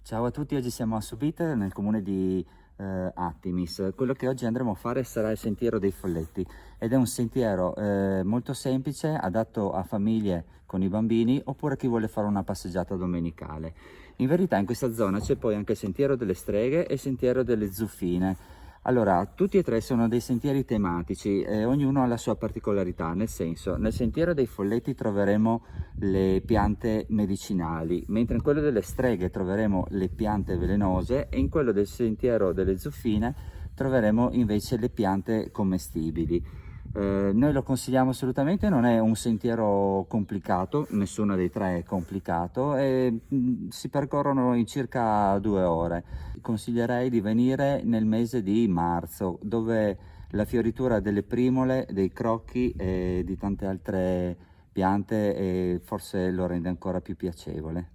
Ciao a tutti, oggi siamo a Subit nel comune di Attimis. Quello che oggi andremo a fare sarà il Sentiero dei Folletti ed è un sentiero molto semplice, adatto a famiglie con i bambini oppure a chi vuole fare una passeggiata domenicale. In verità in questa zona c'è poi anche il Sentiero delle Streghe e il Sentiero delle Zuffine. Allora, tutti e tre sono dei sentieri tematici e ognuno ha la sua particolarità, nel senso, nel Sentiero dei Folletti troveremo le piante medicinali, mentre in quello delle Streghe troveremo le piante velenose e in quello del Sentiero delle Zuffine troveremo invece le piante commestibili. Noi lo consigliamo assolutamente, non è un sentiero complicato, nessuno dei tre è complicato e si percorrono in circa 2 ore. Consiglierei di venire nel mese di marzo, dove la fioritura delle primole, dei crocchi e di tante altre piante e forse lo rende ancora più piacevole.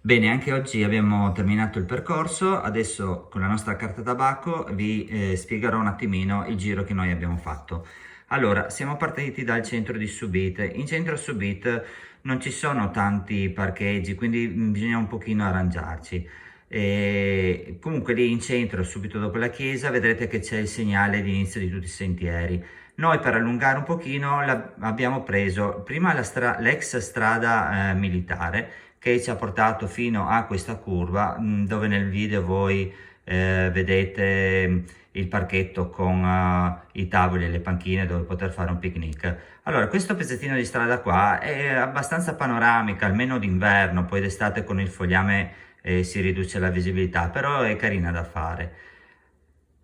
Bene, anche oggi abbiamo terminato il percorso, adesso con la nostra carta tabacco vi spiegherò un attimino il giro che noi abbiamo fatto. Allora, siamo partiti dal centro di Subit. In centro a Subit non ci sono tanti parcheggi, quindi bisogna un pochino arrangiarci. E comunque lì in centro, subito dopo la chiesa, vedrete che c'è il segnale di inizio di tutti i sentieri. Noi per allungare un pochino abbiamo preso prima l'ex strada militare, che ci ha portato fino a questa curva dove nel video voi vedete il parchetto con i tavoli e le panchine dove poter fare un picnic. Allora, questo pezzettino di strada qua è abbastanza panoramica, almeno d'inverno, poi d'estate con il fogliame si riduce la visibilità, però è carina da fare.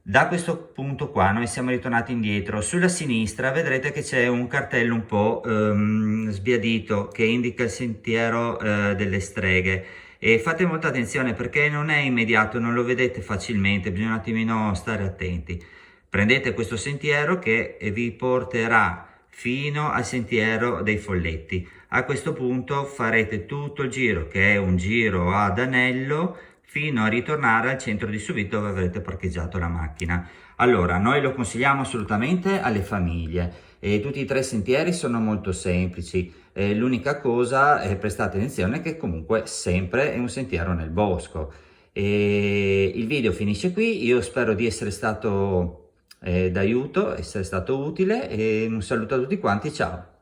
Da questo punto qua noi siamo ritornati indietro. Sulla sinistra vedrete che c'è un cartello un po' sbiadito che indica il sentiero delle Streghe, e fate molta attenzione perché non è immediato, non lo vedete facilmente, bisogna un attimino stare attenti. Prendete questo sentiero che vi porterà fino al Sentiero dei Folletti. A questo punto farete tutto il giro, che è un giro ad anello, fino a ritornare al centro di Subito dove avrete parcheggiato la macchina. Allora, noi lo consigliamo assolutamente alle famiglie e tutti i tre sentieri sono molto semplici. L'unica cosa, prestate attenzione, che comunque sempre è un sentiero nel bosco. E il video finisce qui, io spero di essere stato d'aiuto, essere stato utile, e un saluto a tutti quanti, ciao!